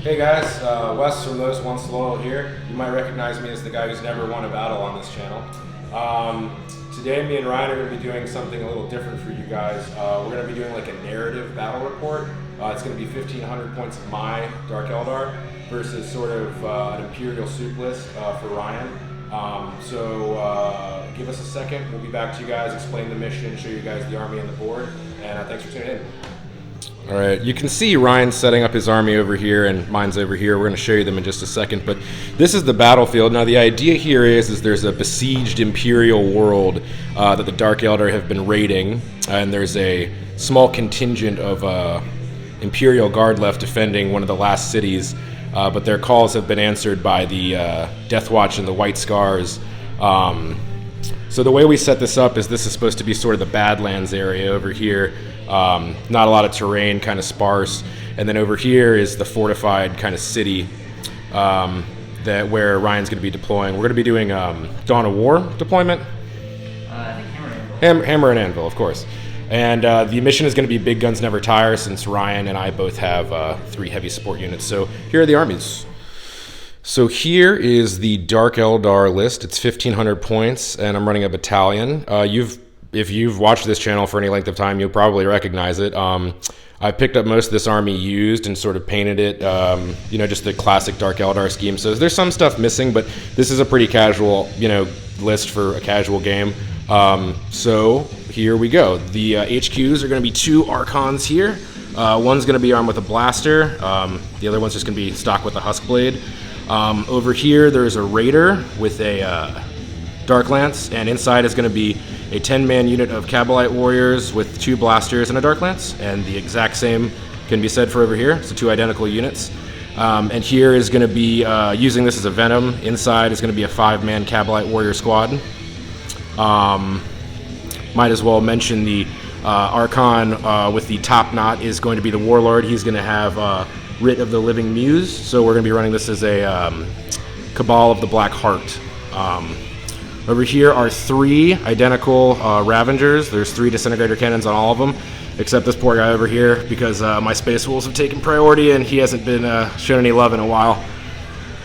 Hey guys, Wes from Those Once Loyal here. You might recognize me as the guy who's never won a battle on this channel. Today me and Ryan are going to be doing something a little different for you guys. We're going to be doing like a narrative battle report. It's going to be 1,500 points of my Dark Eldar versus sort of an Imperial soup list for Ryan. Give us a second, we'll be back to you guys, explain the mission, show you guys the army and the board, and thanks for tuning in. Alright, you can see Ryan setting up his army over here and mine's over here. We're going to show you them in just a second, but this is the battlefield. Now the idea here is there's a besieged Imperial world that the Dark Eldar have been raiding, and there's a small contingent of Imperial Guard left defending one of the last cities, but their calls have been answered by the Deathwatch and the White Scars. So the way we set this up is this is supposed to be sort of the Badlands area over here. Not a lot of terrain, kind of sparse. And then over here is the fortified kind of city where Ryan's going to be deploying. We're going to be doing Dawn of War deployment. I think Hammer and Anvil. Hammer and Anvil, of course. And the mission is going to be Big Guns Never Tire, since Ryan and I both have 3 heavy support units. So here are the armies. So here is the Dark Eldar list. It's 1,500 points, and I'm running a battalion. If you've watched this channel for any length of time, you'll probably recognize it. I picked up most of this army used and sort of painted it, just the classic Dark Eldar scheme. So there's some stuff missing, but this is a pretty casual, list for a casual game. So here we go. The HQs are going to be 2 Archons here. One's going to be armed with a blaster. The other one's just going to be stocked with a husk blade. Over here, there's a Raider with a Dark Lance, and inside is going to be a 10-man unit of Kabalite warriors with 2 blasters and a Dark Lance, and the exact same can be said for over here, so 2 identical units. And here is going to be, using this as a Venom, inside is going to be a 5-man Kabalite warrior squad. Might as well mention the Archon with the top knot is going to be the Warlord. He's going to have Writ of the Living Muse, so we're going to be running this as a Cabal of the Black Heart. Over here are 3 identical Ravengers. There's 3 disintegrator cannons on all of them, except this poor guy over here, because my Space Wolves have taken priority and he hasn't been shown any love in a while.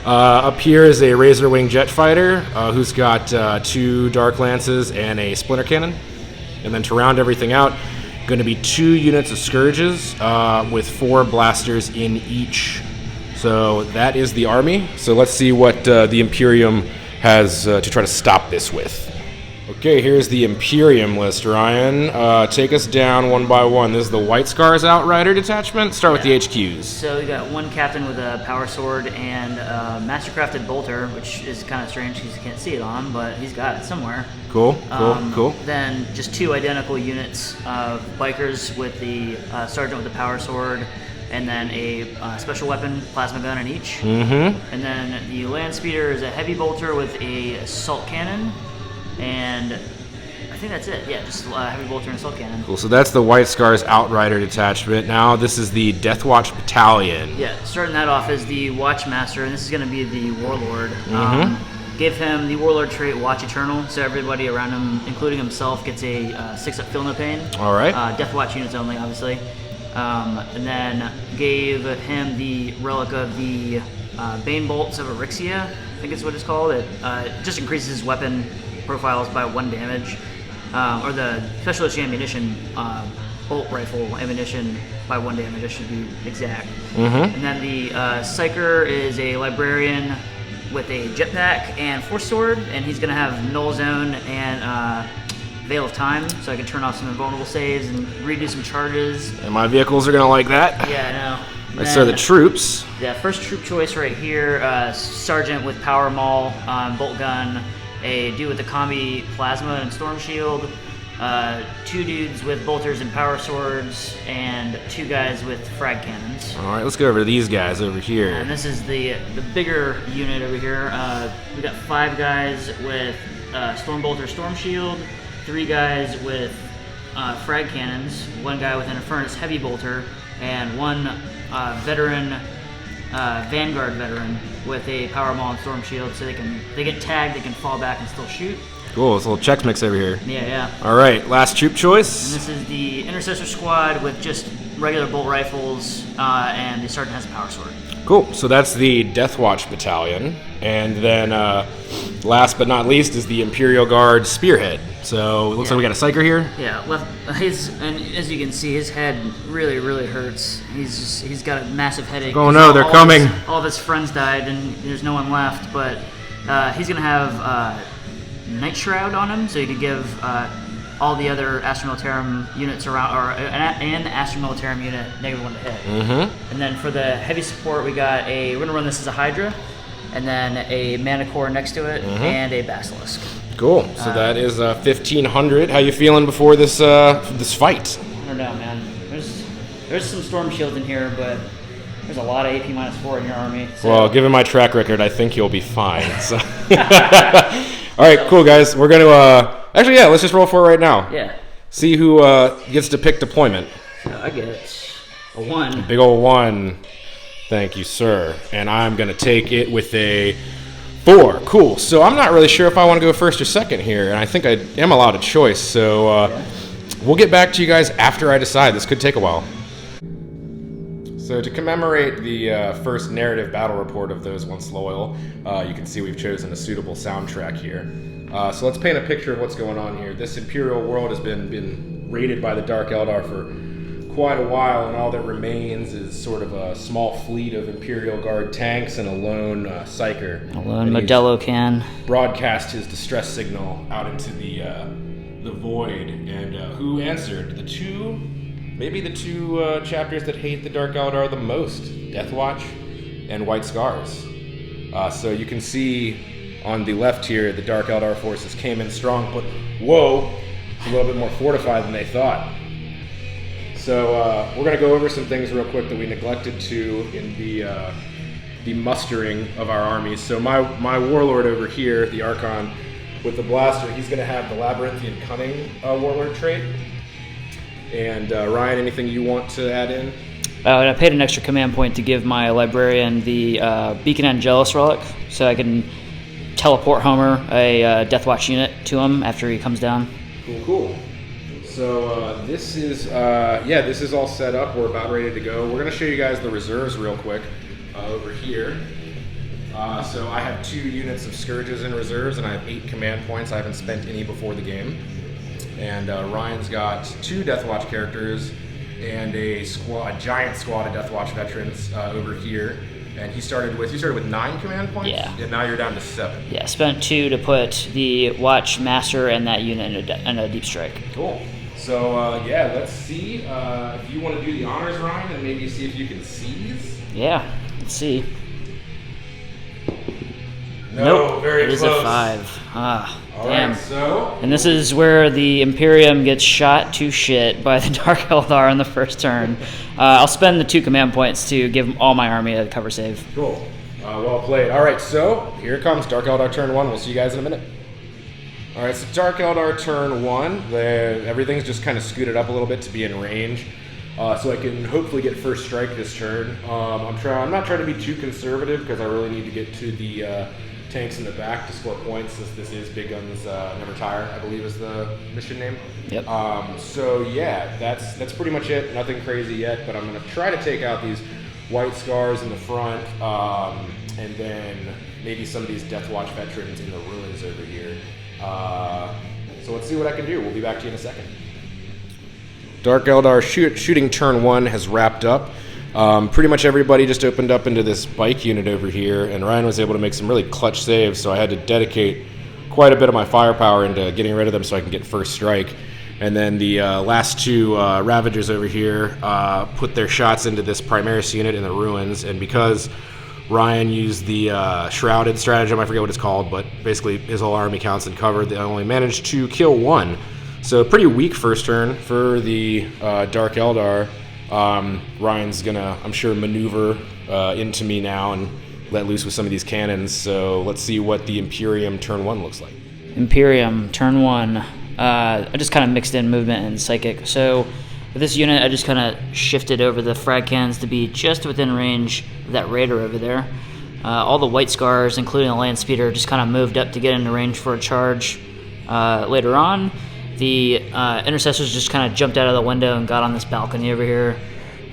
Up here is a Razor Wing jet fighter who's got 2 Dark Lances and a Splinter Cannon. And then to round everything out, going to be 2 units of Scourges with 4 blasters in each. So that is the army. So let's see what the Imperium has to try to stop this with. Okay, here's the Imperium list, Ryan. Take us down one by one. This is the White Scars Outrider detachment. Start with the HQs. So we got 1 captain with a power sword and a mastercrafted bolter, which is kind of strange because you can't see it on him, but he's got it somewhere. Cool. Then just 2 identical units of bikers with the sergeant with the power sword, and then a special weapon plasma gun in each. And then the land speeder is a heavy bolter with a assault cannon, and I think that's it. Yeah, just a heavy bolter and assault cannon. Cool. So that's the White Scars Outrider detachment. Now this is the Deathwatch Battalion. Yeah, starting that off as the Watchmaster, and this is going to be the Warlord. Give him the Warlord trait Watch Eternal, so everybody around him, including himself, gets a 6-up Feel No Pain. All right. Deathwatch units only, obviously. And then gave him the relic of the Bane Bolts of Erixia, I think is what it's called. It just increases his weapon profiles by 1 damage, or the special issue ammunition bolt rifle ammunition by 1 damage. It should be exact. And then the psyker is a librarian with a jetpack and force sword, and he's going to have Null Zone and Veil of Time, so I can turn off some invulnerable saves and redo some charges. And my vehicles are going to like that. Yeah, I know. Right, so the troops. Yeah, first troop choice right here, Sergeant with Power Maul, Bolt Gun, a dude with a Combi Plasma and Storm Shield, 2 dudes with Bolters and Power Swords, and 2 guys with Frag Cannons. Alright, let's go over to these guys over here. And this is the bigger unit over here. We got 5 guys with Storm Bolter, Storm Shield, 3 guys with Frag Cannons, 1 guy with an Infernus Heavy Bolter, and 1 veteran, Vanguard veteran with a Power Maul and Storm Shield, so they get tagged, they can fall back and still shoot. Cool. It's a little Chex Mix over here. Yeah. All right, last troop choice. And this is the Intercessor Squad with just regular bolt rifles, and the Sergeant has a power sword. Cool. So that's the Deathwatch Battalion. And then last but not least is the Imperial Guard Spearhead. So it looks like we got a psyker here. Yeah, and as you can see, his head really hurts. He's got a massive headache. Oh no, they're coming. All of his friends died, and there's no one left. But he's gonna have Night Shroud on him, so he could give all the other Astra Militarum units around, or an Astra Militarum unit -1 to hit. Mm-hmm. And then for the heavy support, we're gonna run this as a Hydra, and then a Mana Core next to it, and a Basilisk. Cool. So that is 1,500. How you feeling before this this fight? I don't know, man. There's some Storm Shields in here, but there's a lot of AP -4 in your army. So. Well, given my track record, I think you'll be fine. So. All right, cool, guys. We're going to... actually, yeah, let's just roll for it right now. Yeah. See who gets to pick deployment. So I get a 1. Big old 1. Thank you, sir. And I'm going to take it with a 4. Cool. So I'm not really sure if I want to go first or second here, and I think I am allowed a choice. So we'll get back to you guys after I decide. This could take a while. So to commemorate the first narrative battle report of Those Once Loyal, you can see we've chosen a suitable soundtrack here. So let's paint a picture of what's going on here. This Imperial world has been raided by the Dark Eldar for quite a while, and all that remains is sort of a small fleet of Imperial Guard tanks and a lone psyker. A lone Modelo can broadcast his distress signal out into the void, and who answered? Maybe the two chapters that hate the Dark Eldar the most, Deathwatch and White Scars. So you can see on the left here, the Dark Eldar forces came in strong, but whoa, it's a little bit more fortified than they thought. So we're going to go over some things real quick that we neglected to in the mustering of our armies. So my warlord over here, the Archon with the blaster, he's going to have the Labyrinthian Cunning warlord trait. And Ryan, anything you want to add in? I paid an extra command point to give my librarian the Beacon Angelus relic, so I can teleport Homer a Deathwatch unit to him after he comes down. Cool. So this is all set up. We're about ready to go. We're going to show you guys the reserves real quick over here. So I have 2 units of Scourges in reserves, and I have 8 command points. I haven't spent any before the game. And Ryan's got 2 Deathwatch characters and a giant squad of Deathwatch veterans over here. And he started with 9 command points. Yeah. And now you're down to 7. Yeah, spent 2 to put the Watch Master and that unit in a deep strike. Cool. So let's see if you want to do the honors, Ryan, and maybe see if you can seize. Yeah, let's see. No, nope, very it close. Is a 5. Damn. Right, so and this is where the Imperium gets shot to shit by the Dark Eldar on the first turn. I'll spend the 2 command points to give all my army a cover save. Cool. Well played. All right, so here comes Dark Eldar turn 1. We'll see you guys in a minute. All right, so Dark Eldar turn 1. Everything's just kind of scooted up a little bit to be in range. So I can hopefully get first strike this turn. I'm not trying to be too conservative because I really need to get to the tanks in the back to score points, since this is Big Guns Never Tire, I believe is the mission name. Yep. So yeah, that's pretty much it. Nothing crazy yet, but I'm going to try to take out these White Scars in the front, and then maybe some of these Deathwatch veterans in the ruins over here. So let's see what I can do. We'll be back to you in a second. Dark Eldar shooting turn 1 has wrapped up. Pretty much everybody just opened up into this bike unit over here, and Ryan was able to make some really clutch saves, so I had to dedicate quite a bit of my firepower into getting rid of them so I can get first strike. And then the last 2 Ravagers over here put their shots into this Primaris unit in the ruins, and because Ryan used the Shrouded stratagem, I forget what it's called, but basically his whole army counts and covered, they only managed to kill 1. So pretty weak first turn for the Dark Eldar. Ryan's gonna, I'm sure, maneuver into me now and let loose with some of these cannons. So let's see what the Imperium turn 1 looks like. Imperium turn 1. I just kind of mixed in movement and psychic. So with this unit, I just kind of shifted over the frag cannons to be just within range of that raider over there. All the White Scars, including the land speeder, just kind of moved up to get into range for a charge. later on. The intercessors just kind of jumped out of the window and got on this balcony over here.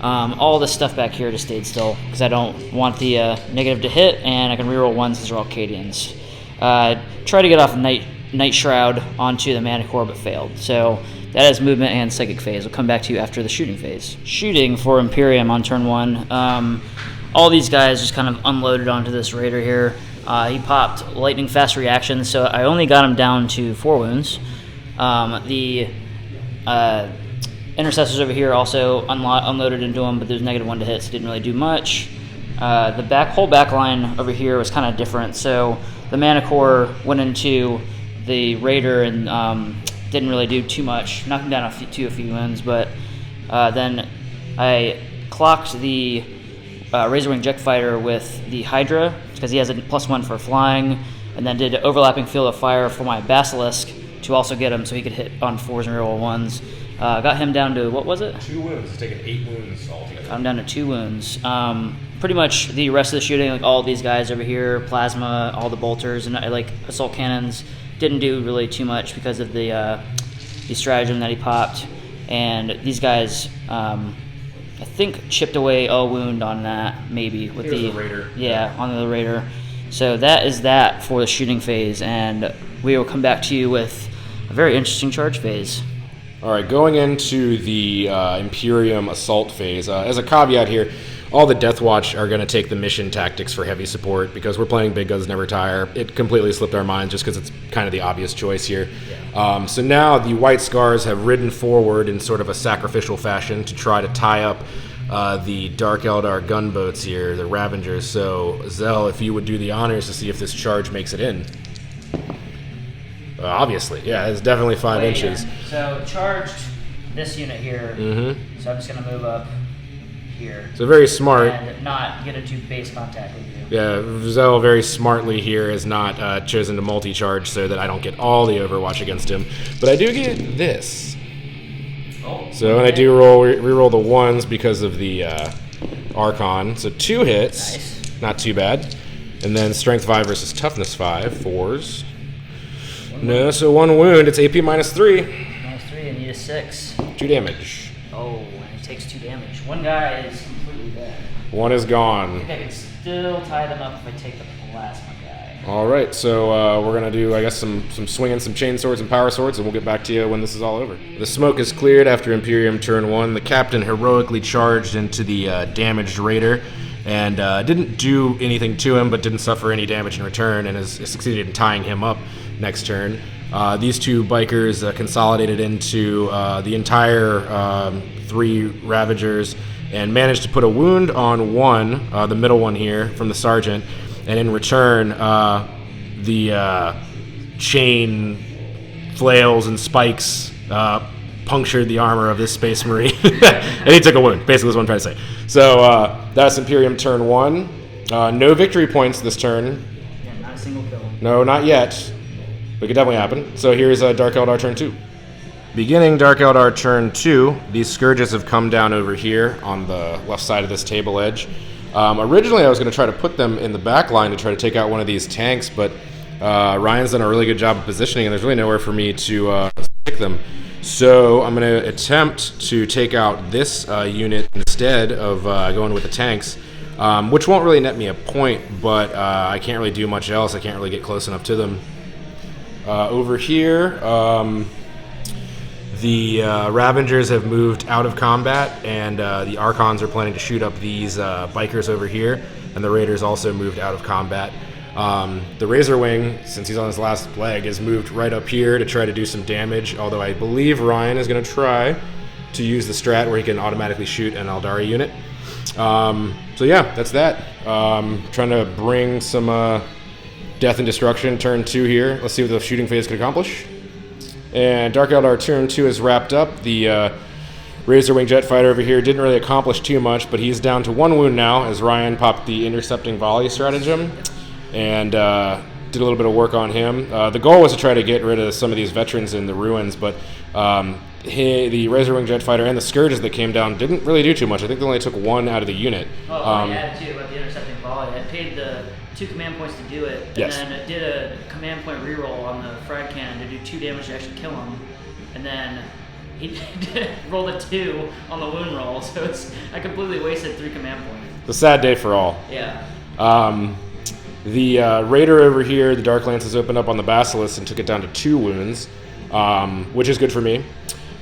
All this stuff back here just stayed still because I don't want the negative to hit, and I can reroll ones as they're all Cadians. Try to get off Night Shroud onto the Mana Core, but failed. So that is movement and psychic phase. We'll come back to you after the shooting phase. Shooting for Imperium on turn 1. All these guys just kind of unloaded onto this raider here. He popped lightning fast reaction, so I only got him down to 4 wounds. The intercessors over here also unloaded into him, but there's -1 to hit, so didn't really do much. The whole back line over here was kind of different. So the Mana Core went into the raider and didn't really do too much. Knocked him down a few wounds, but then I clocked the Razorwing Jet Fighter with the Hydra because he has a +1 for flying, and then did overlapping field of fire for my Basilisk to also get him so he could hit on 4s and reroll 1s. Got him down to, what was it? 2 wounds. He's taken 8 wounds altogether. Got him down to 2 wounds. Pretty much the rest of the shooting, like all these guys over here, plasma, all the bolters, and like assault cannons, didn't do really too much because of the stratagem that he popped. And these guys, I think, chipped away a wound on that, maybe with the raider. Yeah, on the raider. So that is that for the shooting phase, and we will come back to you with a very interesting charge phase. All right, going into the Imperium assault phase, as a caveat here, all the Deathwatch are going to take the mission tactics for heavy support because we're playing Big Guns Never Tire. It completely slipped our minds just because it's kind of the obvious choice here. Yeah. So now the White Scars have ridden forward in sort of a sacrificial fashion to try to tie up the Dark Eldar gunboats here, the Ravengers. So, Zell, if you would do the honors to see if this charge makes it in. Obviously, yeah, it's definitely 5 inches. So charged this unit here. Mm-hmm. So I'm just gonna move up here. So very smart. And not get into base contact with you. Yeah, Zell very smartly here has not chosen to multi-charge so that I don't get all the Overwatch against him. But I do get this. Oh, so when I do reroll the 1s because of the Archon. So 2 hits. Nice. Not too bad. And then Strength 5 versus Toughness 5, 4s. No, so 1 wound. It's AP -3. -3, and need a 6. 2 damage. Oh, and he takes 2 damage. One guy is completely dead. 1 is I gone. think I can still tie them up if I take the plasma guy. All right, so we're going to do, I guess, some swinging, some chain swords and power swords, and we'll get back to you when this is all over. The smoke is cleared after Imperium turn 1. The captain heroically charged into the damaged raider and didn't do anything to him, but didn't suffer any damage in return, and has succeeded in tying him up next turn. These 2 bikers consolidated into the entire 3 Ravagers and managed to put a wound on 1, the middle one here, from the sergeant. And in return, the chain flails and spikes punctured the armor of this Space Marine. And he took a wound, basically is what I'm trying to say. So that's Imperium turn 1. No victory points this turn. Yeah, not a single kill. No, not yet. But it could definitely happen. So here's Dark Eldar turn 2. Beginning Dark Eldar turn 2, these Scourges have come down over here on the left side of this table edge. Originally I was going to try to put them in the back line to try to take out one of these tanks, but Ryan's done a really good job of positioning, and there's really nowhere for me to stick them. So I'm going to attempt to take out this unit instead of going with the tanks, which won't really net me a point, but I can't really do much else. I can't really get close enough to them. Over here, the Ravengers have moved out of combat, and the Archons are planning to shoot up these bikers over here, and the Raiders also moved out of combat. The Razorwing, since he's on his last leg, has moved right up here to try to do some damage, although I believe Ryan is going to try to use the strat where he can automatically shoot an Eldari unit. So yeah, that's that. Trying to bring some death and destruction turn 2 here. Let's see what the shooting phase can accomplish. And Dark Eldar turn 2 is wrapped up. The Razorwing Jet Fighter over here didn't really accomplish too much, but he's down to 1 wound now as Ryan popped the intercepting volley stratagem and did a little bit of work on him. The goal was to try to get rid of some of these veterans in the ruins, but the Razorwing Jet Fighter and the Scourges that came down didn't really do too much. I think they only took 1 out of the unit. Oh, I added 2 about the intercepting volley. I paid the 2 command points to do it, and Yes. then did a command point reroll on the frag cannon to do 2 damage to actually kill him, and then he rolled a 2 on the wound roll, so I completely wasted 3 command points. It's a sad day for all. Yeah. The Raider over here, the Dark Lances opened up on the Basilisk and took it down to 2 wounds, which is good for me.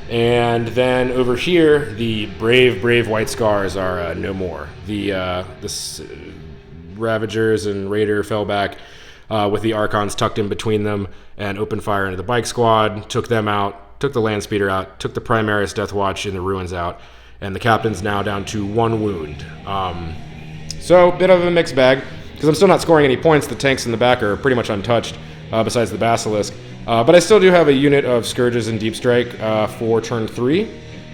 And then over here, the brave White Scars are no more. The Ravagers and Raider fell back with the Archons tucked in between them and opened fire into the bike squad, took them out, took the Landspeeder out, took the Primaris Deathwatch in the ruins out, and the Captain's now down to 1 wound. So, bit of a mixed bag, because I'm still not scoring any points. The tanks in the back are pretty much untouched, besides the Basilisk. But I still do have a unit of Scourges and Deep Strike for turn 3,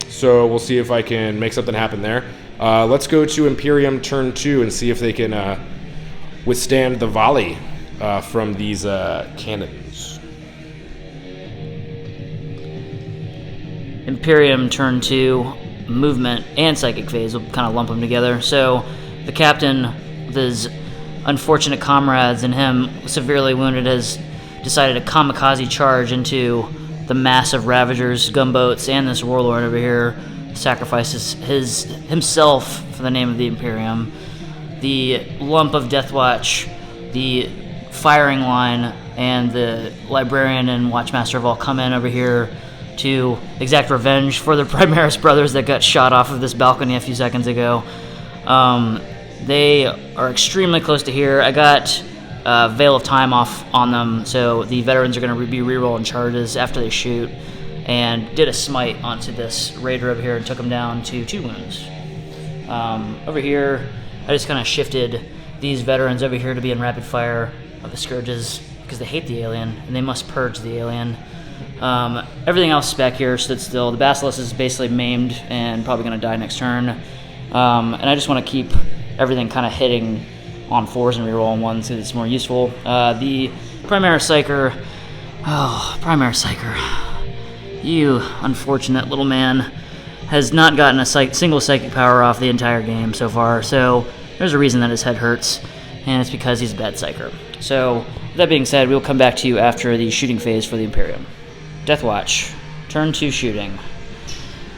so we'll see if I can make something happen there. Let's go to Imperium turn 2 and see if they can withstand the volley from these cannons. Imperium turn 2, movement and psychic phase, will kind of lump them together. So the captain, with his unfortunate comrades and him severely wounded, has decided to kamikaze charge into the massive Ravagers, gunboats, and this warlord over here. Sacrifices himself for the name of the Imperium. The lump of Deathwatch, the firing line, and the Librarian and Watchmaster have all come in over here to exact revenge for the Primaris brothers that got shot off of this balcony a few seconds ago. They are extremely close to here. I got Veil of Time off on them, so the veterans are going to be rerolling charges after they shoot, and did a smite onto this Raider over here and took him down to 2 wounds. Over here, I just kind of shifted these veterans over here to be in rapid fire of the Scourges, because they hate the alien, and they must purge the alien. Everything else back here stood still. The Basilisk is basically maimed and probably going to die next turn. And I just want to keep everything kind of hitting on 4s and rerolling 1s so it's more useful. The Primaris Psyker. Oh, Primaris Psyker. You unfortunate little man has not gotten a single psychic power off the entire game so far, so there's a reason that his head hurts, and it's because he's a bad Psyker. So, with that being said, we'll come back to you after the shooting phase for the Imperium. Deathwatch, turn 2 shooting.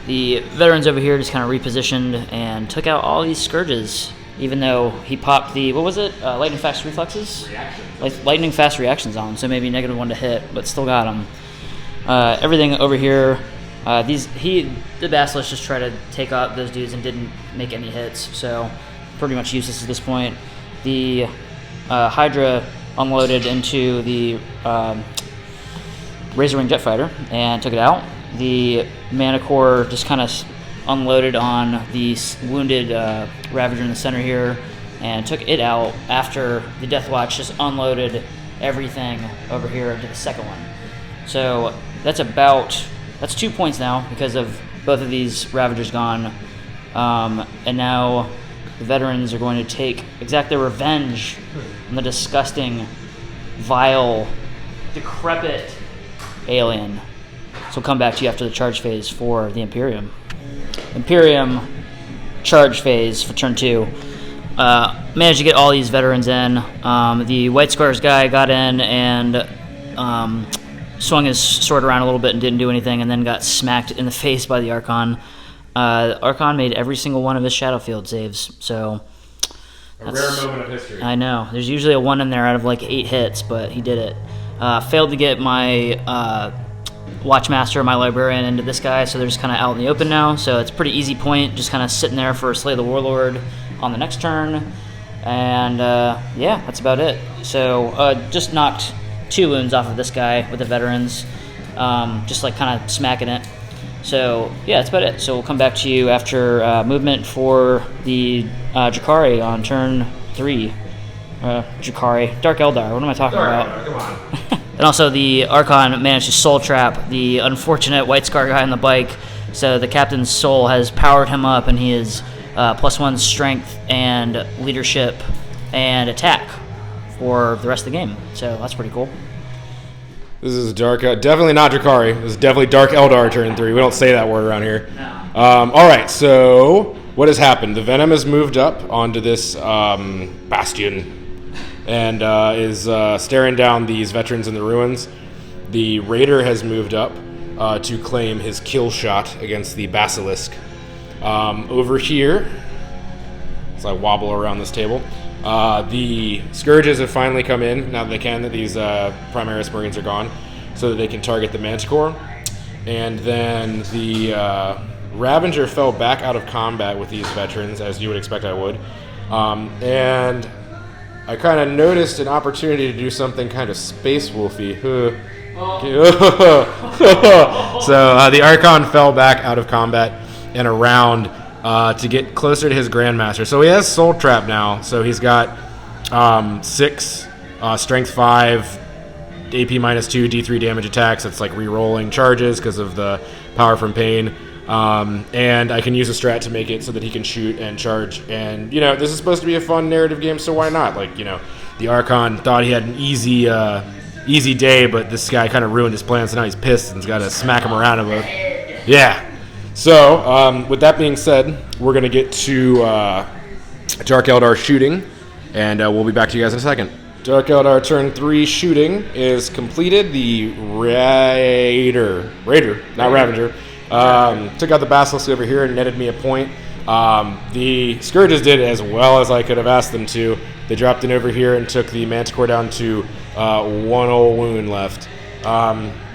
The veterans over here just kind of repositioned and took out all these Scourges, even though he popped the, what was it, lightning fast reflexes? Lightning fast reactions on him, so maybe -1 to hit, but still got him. Everything over here, the Basilisk just tried to take out those dudes and didn't make any hits, so pretty much useless at this point. The Hydra unloaded into the Razor Wing Jet Fighter and took it out. The Manicore just kind of unloaded on the wounded Ravager in the center here and took it out after the Deathwatch just unloaded everything over here into the second one. So that's 2 points now because of both of these Ravagers gone. And now the veterans are going to exact their revenge on the disgusting, vile, decrepit alien. So we'll come back to you after the charge phase for the Imperium. Imperium charge phase for turn 2. Managed to get all these veterans in. The White Scars guy got in and swung his sword around a little bit and didn't do anything, and then got smacked in the face by the Archon. Archon made every single one of his Shadowfield saves, so a rare moment of history. I know. There's usually a 1 in there out of like 8 hits, but he did it. Failed to get my Watchmaster, my Librarian, into this guy, so they're just kind of out in the open now. So it's a pretty easy point, just kind of sitting there for Slay the Warlord on the next turn. And yeah, that's about it. So just knocked 2 wounds off of this guy with the veterans, just like kind of smacking it. So yeah, that's about it. So we'll come back to you after movement for the Drakari on turn 3. Drakari, Dark Eldar. What am I talking about? Eldar, come on. And also the Archon managed to soul trap the unfortunate White Scar guy on the bike. So the captain's soul has powered him up, and he is +1 strength and leadership and attack for the rest of the game. So that's pretty cool. This is definitely not Drakari. This is definitely Dark Eldar turn 3. We don't say that word around here. No. All right, so what has happened? The Venom has moved up onto this bastion. and is staring down these veterans in the ruins. The raider has moved up to claim his kill shot against the basilisk. Over here, as I wobble around this table, the scourges have finally come in, now that they can, that these Primaris Marines are gone, so that they can target the Manticore. And then the Ravager fell back out of combat with these veterans, as you would expect I would. And I kind of noticed an opportunity to do something kind of space wolfy. So the Archon fell back out of combat and around to get closer to his Grandmaster. So he has Soul Trap now. So he's got 6, Strength 5, AP -2, D3 damage attacks. It's like re-rolling charges because of the power from pain. And I can use a strat to make it so that he can shoot and charge. And, this is supposed to be a fun narrative game, so why not? Like, the Archon thought he had an easy day, but this guy kind of ruined his plan, so now he's pissed and he's got to smack him around a bit. Yeah. So, with that being said, we're going to get to Dark Eldar shooting, and we'll be back to you guys in a second. Dark Eldar turn 3 shooting is completed. The Raider, not Ravager, took out the Basilisk over here and netted me a point. The Scourges did as well as I could have asked them to. They dropped in over here and took the Manticore down to 1 old wound left.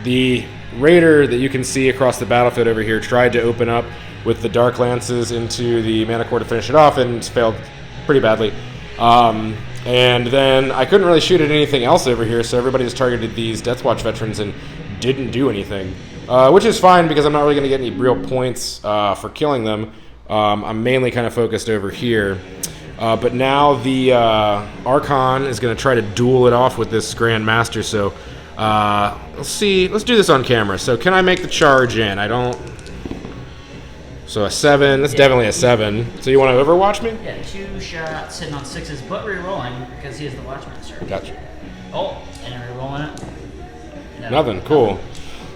The Raider that you can see across the battlefield over here tried to open up with the Dark Lances into the Manticore to finish it off and failed pretty badly. And then I couldn't really shoot at anything else over here, so everybody just targeted these Deathwatch veterans and didn't do anything. Which is fine because I'm not really going to get any real points for killing them. I'm mainly kind of focused over here. But now the Archon is going to try to duel it off with this Grand Master. So let's see. Let's do this on camera. So can I make the charge in? I don't. So a 7. That's definitely a 7. So you want to overwatch me? Yeah, 2 shots hitting on 6s, but re-rolling because he is the Watchmaster. Gotcha. Oh, and re-rolling it. No, Nothing. Cool.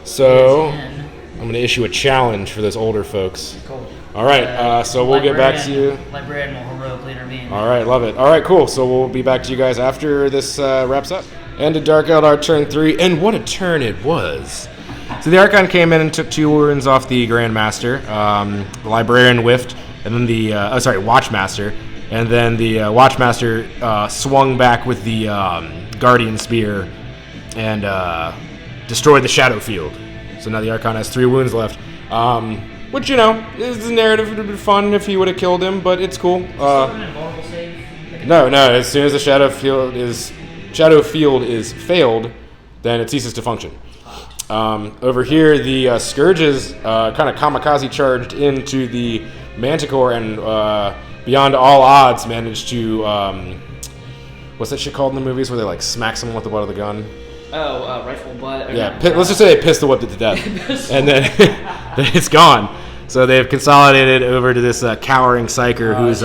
So I'm going to issue a challenge for those older folks. Cool. All right, so we'll get back to you. Librarian will heroically intervene. All right, love it. All right, cool. So we'll be back to you guys after this wraps up. And to Dark Eldar turn 3, and what a turn it was. So the Archon came in and took 2 wounds off the Grandmaster. The Librarian whiffed, and then the Watchmaster, and then the Watchmaster swung back with the Guardian Spear and destroyed the Shadow Field. So now the Archon has 3 wounds left. Which, is the narrative would have been fun if he would have killed him, but it's cool. No, as soon as the Shadow Field is failed, then it ceases to function. Over here, the Scourges kind of kamikaze charged into the Manticore and beyond all odds managed to, what's that shit called in the movies where they like smack someone with the butt of the gun? Oh, rifle butt. Yeah, let's just say they pistol whipped it to death. And then it's gone. So they've consolidated over to this cowering psyker who's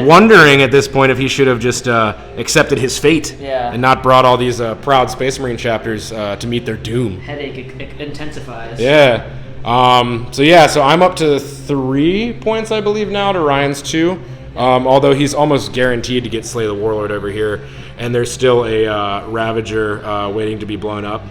wondering at this point if he should have just accepted his fate and not brought all these proud Space Marine chapters to meet their doom. Headache intensifies. Yeah. So I'm up to 3 points, I believe, now to Ryan's 2. Although he's almost guaranteed to get Slay the Warlord over here. And there's still a Ravager waiting to be blown up.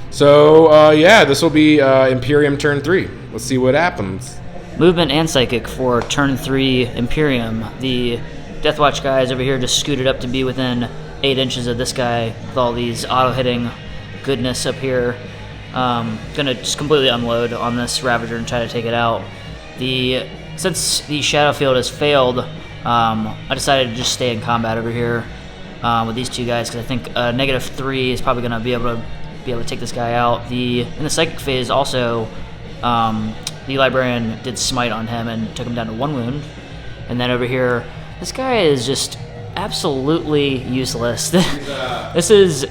This will be Imperium turn 3. Let's see what happens. Movement and Psychic for turn 3 Imperium. The Deathwatch guys over here just scooted up to be within 8 inches of this guy with all these auto-hitting goodness up here. Gonna just completely unload on this Ravager and try to take it out. Since the Shadow Field has failed, I decided to just stay in combat over here with these 2 guys because I think -3 is probably gonna be able to take this guy out. In the Psychic phase also, the Librarian did smite on him and took him down to 1 wound. And then over here, this guy is just absolutely useless. This is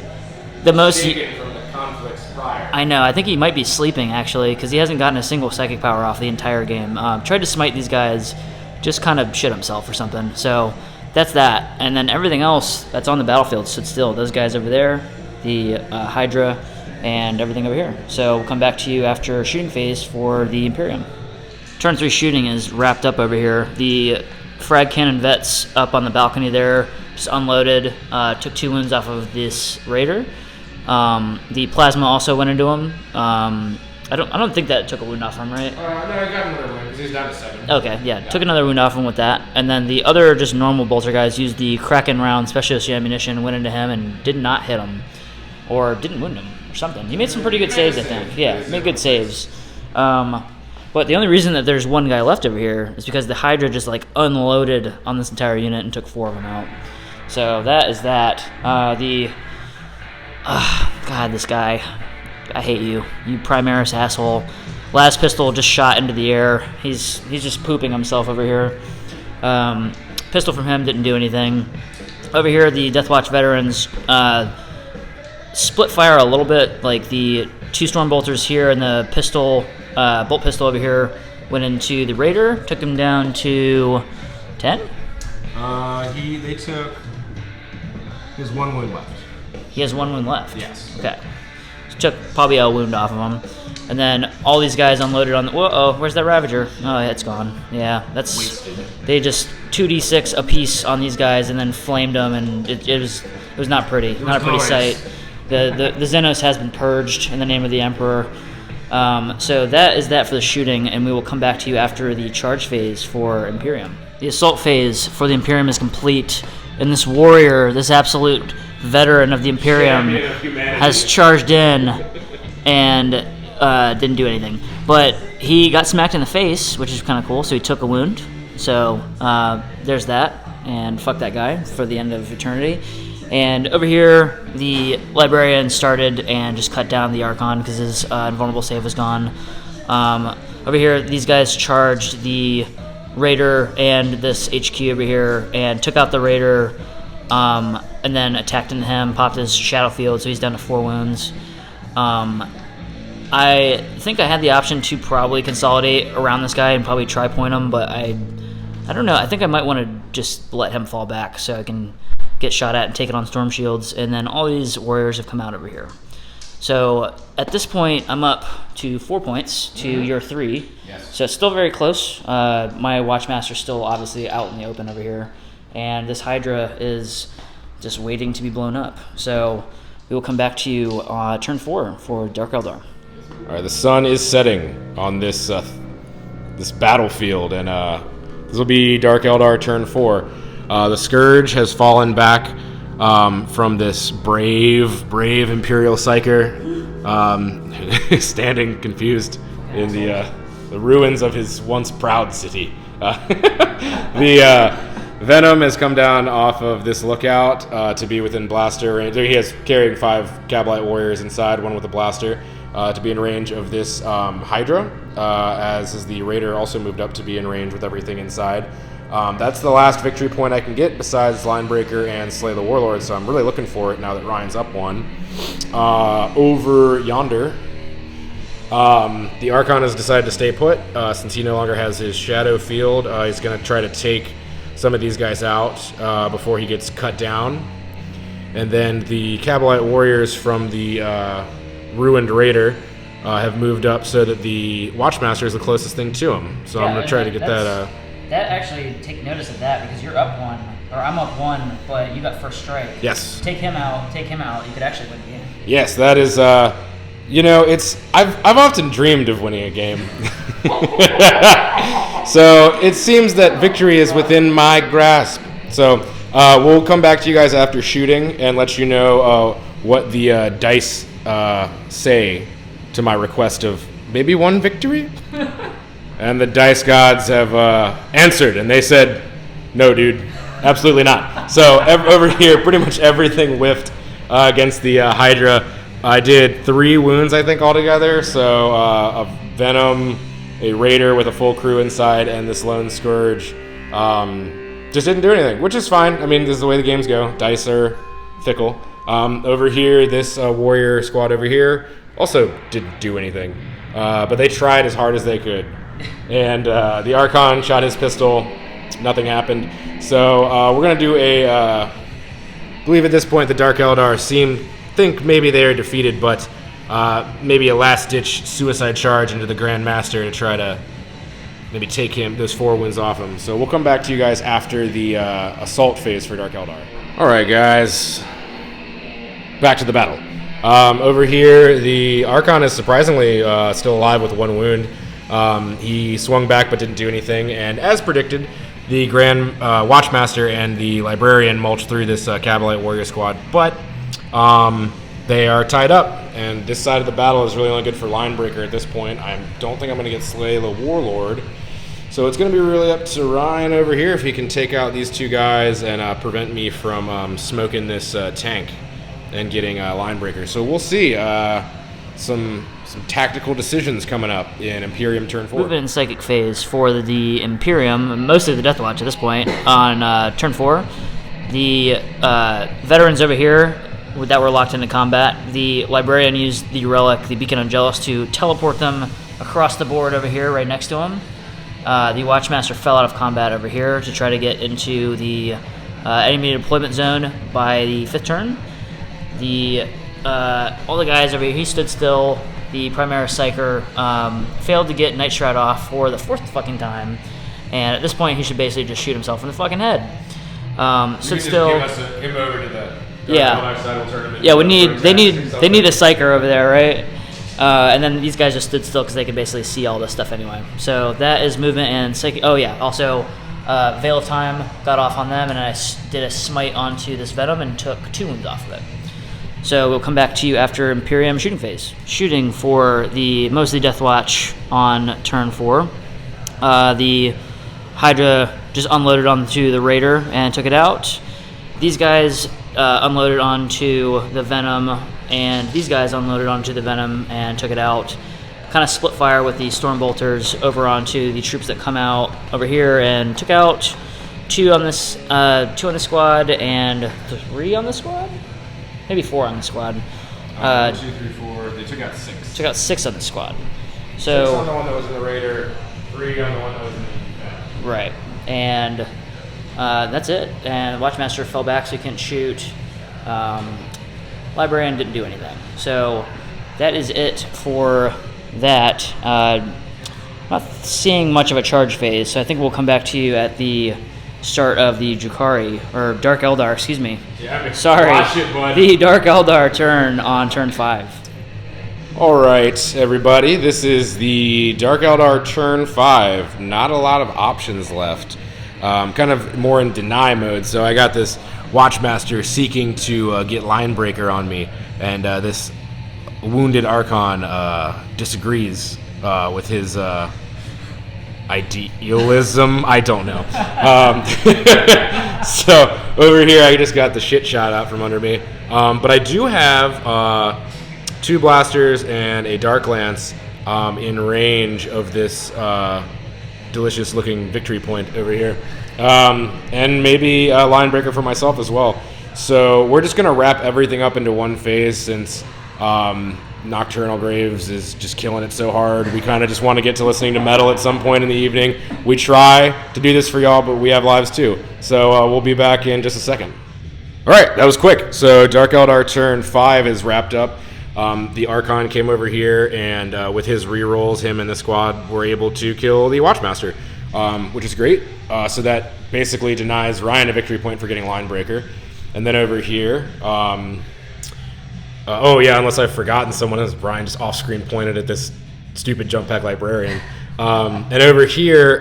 the most. From the conflicts prior. I know. I think he might be sleeping actually because he hasn't gotten a single psychic power off the entire game. Tried to smite these guys, just kind of shit himself or something. So that's that. And then everything else that's on the battlefield stood still. Those guys over there, the Hydra, and everything over here. So we'll come back to you after shooting phase for the Imperium. Turn 3 shooting is wrapped up over here. The frag cannon vets up on the balcony there just unloaded, took 2 wounds off of this raider. The plasma also went into him. I don't think that took a wound off him, right? No, I got another wound because he's down to 7. Okay, yeah, took another wound off him with that. And then the other just normal bolter guys used the Kraken round specialist ammunition, went into him and did not hit him. Or didn't wound him or something. He made some pretty good saves, I think. Yeah, made good saves. But the only reason that there's 1 guy left over here is because the Hydra just like unloaded on this entire unit and took 4 of them out. So that is that. God, this guy. I hate you. You Primaris asshole. Last pistol just shot into the air. He's just pooping himself over here. Pistol from him didn't do anything. Over here, the Deathwatch veterans split fire a little bit. Like the 2 storm bolters here and the pistol, bolt pistol over here went into the raider. Took him down to 10. He has 1 wound left. He has 1 wound left. Yes. Okay. Took probably a wound off of him. And then all these guys unloaded on the... Whoa, where's that Ravager? Oh, yeah, it's gone. Yeah, that's... Wasted. They just 2d6 a piece on these guys and then flamed them, and it was not pretty. Not a pretty sight. The Xenos has been purged in the name of the Emperor. So that is that for the shooting, and we will come back to you after the charge phase for Imperium. The assault phase for the Imperium is complete, and this warrior, this absolute veteran of the Imperium, has charged in and didn't do anything. But he got smacked in the face, which is kind of cool, so he took a wound. So there's that, and fuck that guy for the end of eternity. And over here, the Librarian started and just cut down the Archon because his invulnerable save was gone. Over here, these guys charged the Raider and this HQ over here and took out the Raider, and then attacked into him, popped his Shadow Field, so he's down to 4 wounds. I think I had the option to probably consolidate around this guy and probably try point him, but I don't know. I think I might want to just let him fall back so I can get shot at and take it on Storm Shields, and then all these warriors have come out over here. So at this point, I'm up to 4 points to your 3. Yes. So it's still very close. My Watchmaster's still obviously out in the open over here, and this Hydra is just waiting to be blown up. So we will come back to you turn 4 for Dark Eldar. All right, the sun is setting on this this battlefield, and this will be Dark Eldar turn 4. The Scourge has fallen back from this brave Imperial psyker, standing confused in the ruins of his once proud city. The Venom has come down off of this lookout to be within blaster range. He has carrying 5 Cabalite warriors inside, 1 with a blaster, to be in range of this Hydra, as is the Raider also moved up to be in range with everything inside. That's the last victory point I can get besides Linebreaker and Slay the Warlord, so I'm really looking for it now that Ryan's up 1. Over yonder, the Archon has decided to stay put since he no longer has his Shadow Field. He's going to try to take some of these guys out before he gets cut down. And then the Cabalite Warriors from the Ruined Raider have moved up so that the Watchmaster is the closest thing to him. So I'm going to try to get that... That actually, take notice of that because you're up 1, or I'm up 1, but you got first strike. Yes. Take him out. You could actually win the game. Yes, that is, it's, I've often dreamed of winning a game. So it seems that victory is within my grasp. So we'll come back to you guys after shooting and let you know what the dice say to my request of maybe 1 victory. And the dice gods have answered, and they said, no, dude, absolutely not. So over here, pretty much everything whiffed against the Hydra. I did 3 wounds, I think, altogether. So a Venom, a Raider with a full crew inside, and this lone Scourge just didn't do anything, which is fine. I mean, this is the way the games go. Dice are fickle. Over here, this warrior squad over here also didn't do anything. But they tried as hard as they could. And the Archon shot his pistol. Nothing happened. So we're going to do I believe at this point the Dark Eldar think maybe they are defeated, but maybe a last-ditch suicide charge into the Grand Master to try to maybe take those 4 wins off him. So we'll come back to you guys after the assault phase for Dark Eldar. All right, guys. Back to the battle. Over here, the Archon is surprisingly still alive with 1 wound. He swung back but didn't do anything, and as predicted, the Grand Watchmaster and the Librarian mulched through this Cabalite Warrior squad, but they are tied up, and this side of the battle is really only good for Linebreaker at this point. I don't think I'm going to get Slay the Warlord, so it's going to be really up to Ryan over here if he can take out these 2 guys and prevent me from smoking this tank and getting Linebreaker. So we'll see. Some tactical decisions coming up in Imperium turn 4. Movement in Psychic phase for the Imperium, mostly the Deathwatch at this point, on turn 4. The veterans over here that were locked into combat, the Librarian used the relic, the Beacon Angelus, to teleport them across the board over here right next to him. The Watchmaster fell out of combat over here to try to get into the enemy deployment zone by the 5th turn. All the guys over here, he stood still. The Primaris Psyker failed to get Night Shroud off for the 4th fucking time, and at this point he should basically just shoot himself in the fucking head. Stood still. Give us him over to the Yeah. We'll turn him Yeah, they need a Psyker over there, right? And then these guys just stood still because they could basically see all this stuff anyway. So that is movement and Psychic. Oh yeah, also Veil of Time got off on them, and I did a smite onto this Venom and took 2 wounds off of it. So we'll come back to you after Imperium shooting phase. Shooting for the mostly Deathwatch on turn 4. The Hydra just unloaded onto the Raider and took it out. These guys unloaded onto the Venom, and these guys unloaded onto the Venom and took it out. Kind of split fire with the Stormbolters over onto the troops that come out over here and took out 2 on this squad and 3 on the squad. Maybe 4 on the squad. 1, 2, 3, 4. They took out 6. Took out 6 on the squad. 6 on the one that was in the Raider, 3 on the one that was in the defense. Right. And that's it. And Watchmaster fell back so he couldn't shoot. Librarian didn't do anything. So that is it for that. Not seeing much of a charge phase, so I think we'll come back to you at the start of the Drukhari, or Dark Eldar, excuse me. Yeah, sorry. Watch it, bud. The Dark Eldar turn on turn 5. All right, everybody. This is the Dark Eldar turn 5. Not a lot of options left. Kind of more in deny mode. So I got this Watchmaster seeking to get Linebreaker on me, and this wounded Archon disagrees with his idealism. I don't know. So over here, I just got the shit shot out from under me. But I do have 2 blasters and a Dark Lance in range of this delicious-looking victory point over here, and maybe a Linebreaker for myself as well. So we're just gonna wrap everything up into one phase since Nocturnal Graves is just killing it so hard. We kind of just want to get to listening to metal at some point in the evening. We try to do this for y'all, but we have lives too. So we'll be back in just a second. All right, that was quick. So Dark Eldar turn 5 is wrapped up. The Archon came over here, and with his rerolls, him and the squad were able to kill the Watchmaster, which is great. So that basically denies Ryan a victory point for getting Linebreaker. And then over here, oh yeah, unless I've forgotten someone, as Brian just off-screen pointed at this stupid jump pack Librarian. And over here,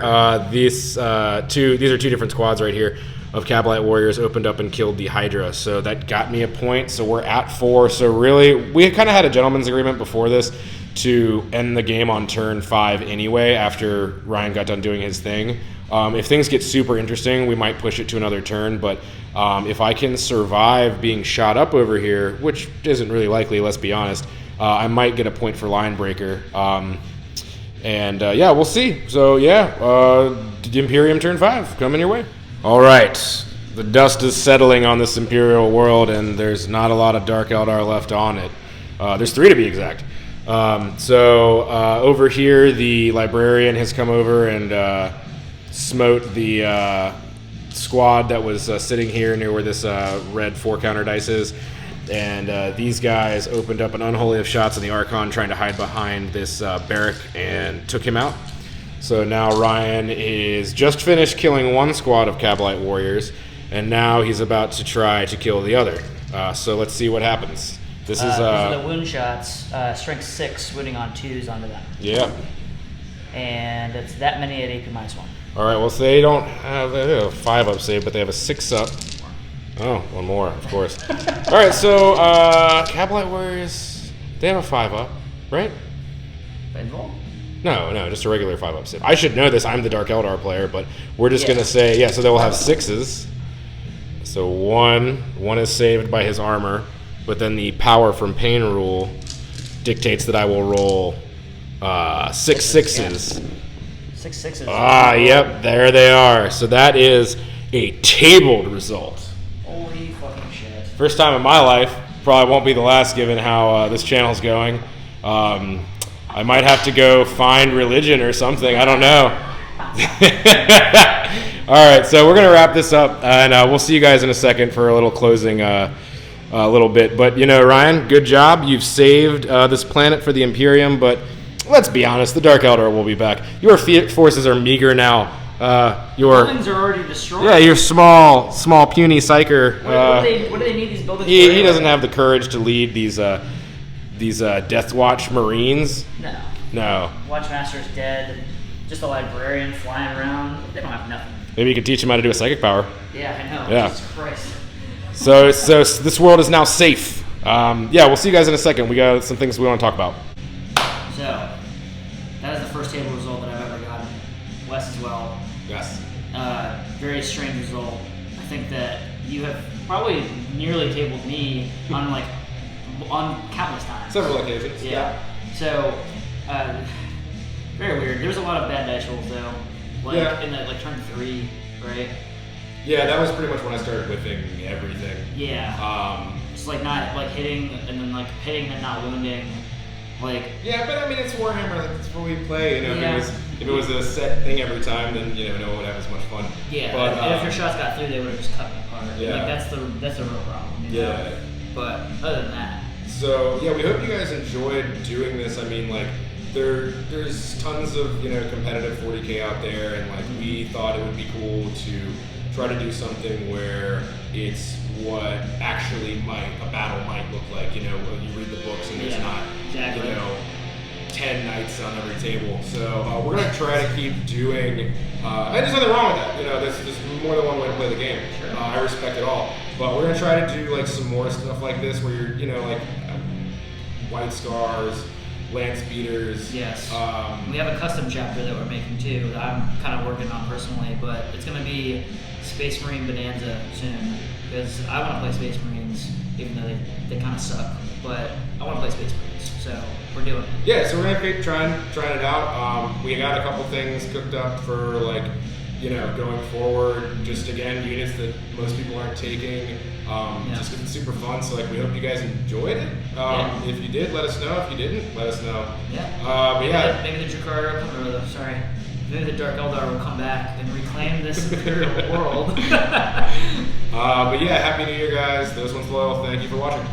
these are 2 different squads right here of Cabalite Warriors opened up and killed the Hydra. So that got me a point, so we're at 4. So really, we kind of had a gentleman's agreement before this to end the game on turn 5 anyway, after Ryan got done doing his thing. If things get super interesting, we might push it to another turn, but if I can survive being shot up over here, which isn't really likely, let's be honest, I might get a point for Linebreaker. Yeah, we'll see. So yeah, Imperium turn 5 coming your way. All right, the dust is settling on this Imperial world, and there's not a lot of Dark Eldar left on it. There's 3 to be exact. Over here, the Librarian has come over and smote the squad that was sitting here near where this red 4-counter dice is. And these guys opened up an unholy of shots on the Archon, trying to hide behind this barrack, and took him out. So now Ryan is just finished killing 1 squad of Cabalite Warriors, and now he's about to try to kill the other. So let's see what happens. This is these are the wound shots. Strength 6, wounding on 2s onto them. Yeah. And it's that many at AP -1. All right. Well, so they don't have a 5 up save, but they have a 6 up. Oh, one more, of course. All right. So Cabalite Warriors, they have a 5 up, right? Painful? No, just a regular 5 up save. I should know this. I'm the Dark Eldar player, but we're just gonna say so they will have 6s. So one is saved by his armor, but then the power from pain rule dictates that I will roll 6 6s. 6 6s. Yep, there they are. So that is a tabled result. Holy fucking shit. First time in my life. Probably won't be the last given how this channel's going. I might have to go find religion or something. I don't know. All right, so we're going to wrap this up, and we'll see you guys in a second for a little closing little bit. But, Ryan, good job. You've saved this planet for the Imperium, but let's be honest, the Dark Eldar will be back. Your forces are meager now. Buildings are already destroyed. Yeah, your small, puny psyker. What do they need these buildings for? He doesn't have the courage to lead these Deathwatch Marines. No. Watchmaster's dead. Just a librarian flying around. They don't have nothing. Maybe you could teach him how to do a psychic power. Yeah, I know. Yeah. Jesus Christ. So this world is now safe. We'll see you guys in a second. We got some things we want to talk about. So, that is the first table result that I've ever gotten. Wes as well. Yes. Very strange result. I think that you have probably nearly tabled me on countless times. Several occasions. Yeah. So, very weird. There's a lot of bad dice rolls though. In the turn 3, right? Yeah, that was pretty much when I started whiffing everything. Yeah. It's not hitting and then hitting and not wounding. Yeah, but I mean it's Warhammer. That's what we play. If it was a set thing every time, then no one would have as much fun. Yeah. But, and if your shots got through, they would have just cut me apart. Yeah. That's the real problem. Yeah. But other than that. So we hope you guys enjoyed doing this. I mean, there's tons of competitive 40k out there, and we thought it would be cool to try to do something where it's what actually a battle might look like. When you read the books and there's not 10 knights on every table. So we're gonna try to keep doing. And there's nothing wrong with that. There's more than one way to play the game. Sure. I respect it all. But we're gonna try to do some more stuff like this, where you're White Scars, Lance Beaters. Yes. We have a custom chapter that we're making too that I'm kind of working on personally, but it's going to be Space Marine Bonanza soon because I want to play Space Marines even though they kind of suck, but I want to play Space Marines, so we're doing it. Yeah, so we're going to keep trying it out. We got a couple things cooked up for going forward, just again, units that most people aren't taking, just because it's super fun. So we hope you guys enjoyed it. If you did, let us know. If you didn't, let us know. Yeah. Maybe the Drakkar will come, maybe the Dark Eldar will come back and reclaim this Imperial world. Happy New Year, guys. Those ones loyal. Thank you for watching.